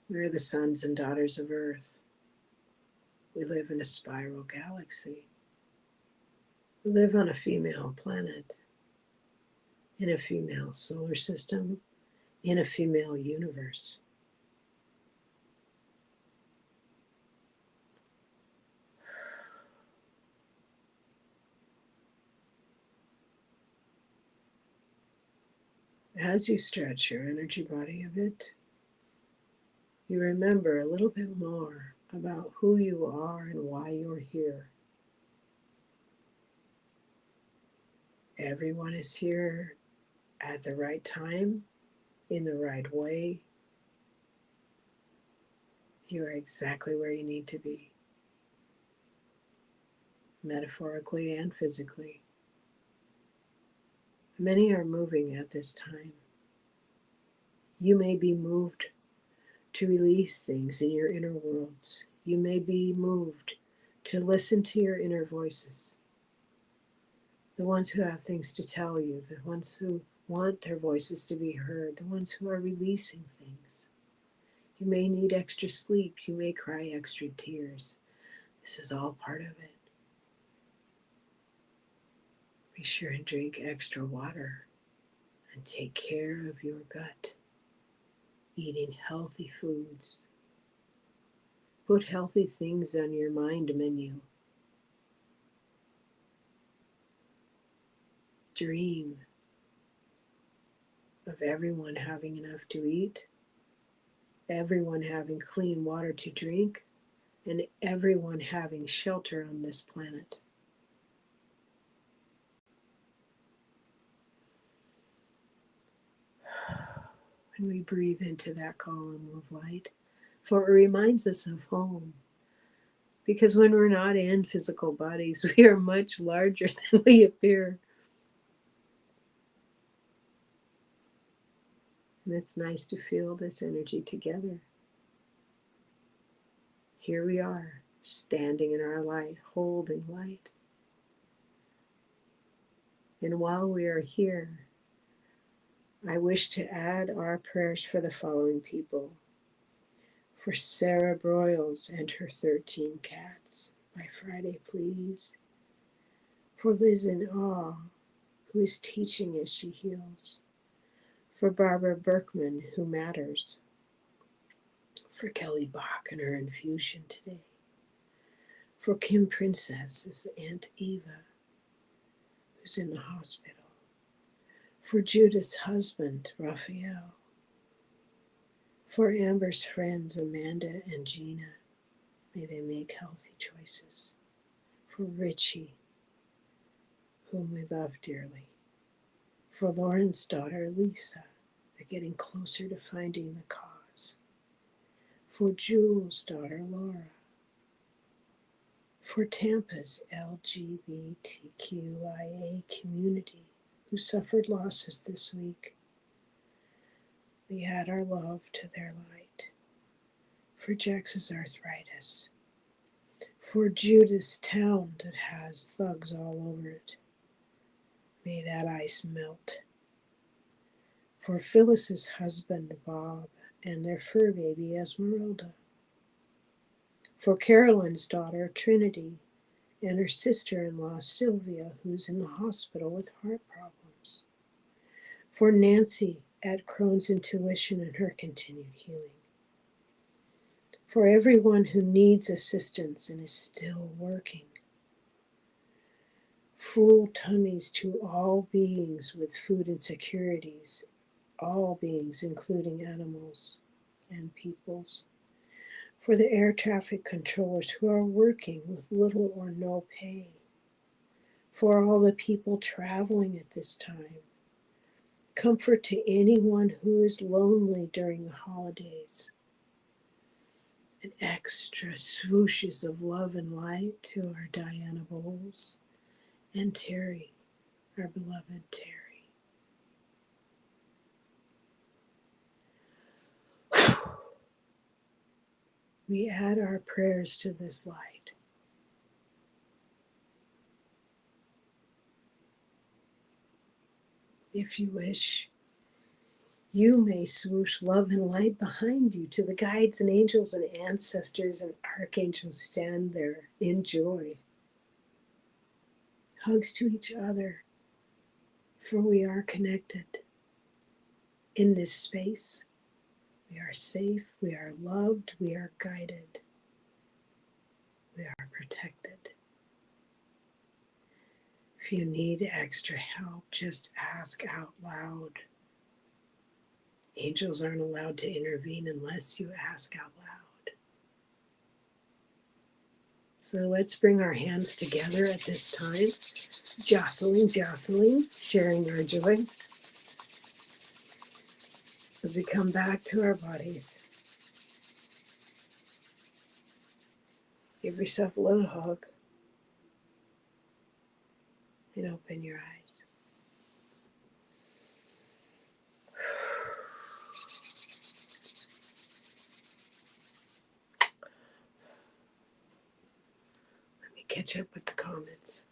We're the sons and daughters of Earth. We live in a spiral galaxy. We live on a female planet, in a female solar system, in a female universe. As you stretch your energy body a bit, you remember a little bit more about who you are and why you're here. Everyone is here at the right time, in the right way. You are exactly where you need to be, metaphorically and physically. Many are moving at this time. You may be moved to release things in your inner worlds. You may be moved to listen to your inner voices, the ones who have things to tell you, the ones who want their voices to be heard, the ones who are releasing things. You may need extra sleep. You may cry extra tears. This is all part of it. Be sure and drink extra water and take care of your gut, eating healthy foods. Put healthy things on your mind menu. Dream of everyone having enough to eat, everyone having clean water to drink, and everyone having shelter on this planet. When we breathe into that column of light, for it reminds us of home. Because when we're not in physical bodies, we are much larger than we appear. And it's nice to feel this energy together. Here we are, standing in our light, holding light. And while we are here, I wish to add our prayers for the following people. For Sarah Broyles and her 13 cats, by Friday, please. For Liz in Awe, who is teaching as she heals. For Barbara Berkman, who matters. For Kelly Bach and her infusion today. For Kim Princess's Aunt Eva, who's in the hospital. For Judith's husband, Raphael. For Amber's friends, Amanda and Gina, may they make healthy choices. For Richie, whom we love dearly. For Lauren's daughter, Lisa, they're getting closer to finding the cause. For Jules' daughter, Laura. For Tampa's LGBTQIA community, who suffered losses this week. We add our love to their light. For Jax's arthritis. For Judith's town that has thugs all over it. May that ice melt. For Phyllis's husband, Bob, and their fur baby, Esmeralda. For Carolyn's daughter, Trinity, and her sister-in-law, Sylvia, who's in the hospital with heart problems. For Nancy at Crohn's Intuition and her continued healing. For everyone who needs assistance and is still working. Full tummies to all beings with food insecurities, all beings including animals and peoples. For the air traffic controllers who are working with little or no pay. For all the people traveling at this time. Comfort to anyone who is lonely during the holidays. And extra swooshes of love and light to our Diana Bowles and Teri, our beloved Teri. We add our prayers to this light. If you wish, you may swoosh love and light behind you to the guides and angels and ancestors and archangels stand there in joy. Hugs to each other, for we are connected in this space. We are safe, we are loved, we are guided, we are protected. If you need extra help, just ask out loud. Angels aren't allowed to intervene unless you ask out loud. So let's bring our hands together at this time, jostling, sharing our joy as we come back to our bodies. Give yourself a little hug and open your eyes. Let me catch up with the comments.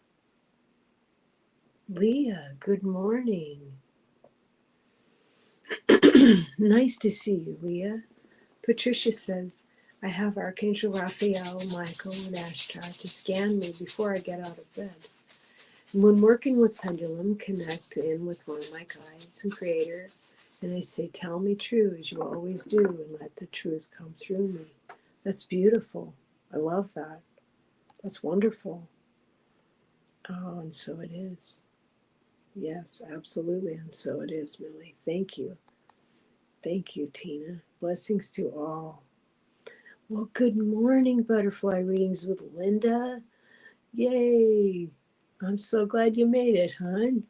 Leah, good morning. Nice to see you, Leah. Patricia says, I have Archangel Raphael, Michael, and Ashtar to scan me before I get out of bed. And when working with pendulum, connect in with one of my guides and creator, and I say, tell me true as you always do, and let the truth come through me. That's beautiful. I love that. That's wonderful. Oh, and so it is. Yes, absolutely, and so it is, Millie. Thank you. Thank you, Tina. Blessings to all. Well, good morning, Butterfly Readings with Linda. Yay! I'm so glad you made it, hon.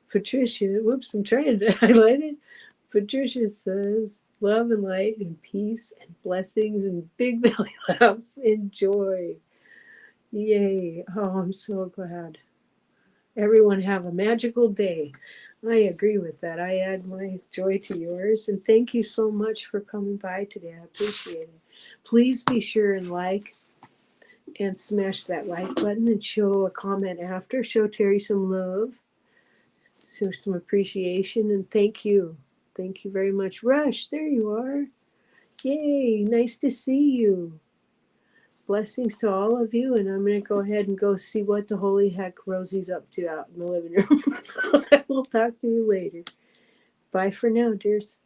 Patricia, whoops, I'm trying to highlight it. Patricia says, love and light and peace and blessings and big belly laughs and joy. Yay. Oh, I'm so glad. Everyone have a magical day. I agree with that. I add my joy to yours. And thank you so much for coming by today. I appreciate it. Please be sure and like and smash that like button and show a comment after. Show Teri some love. Show some appreciation. And thank you. Thank you very much. Rush, there you are. Yay. Nice to see you. Blessings to all of you, and I'm going to go ahead and go see what the holy heck Rosie's up to out in the living room. So I will talk to you later. Bye for now, dears.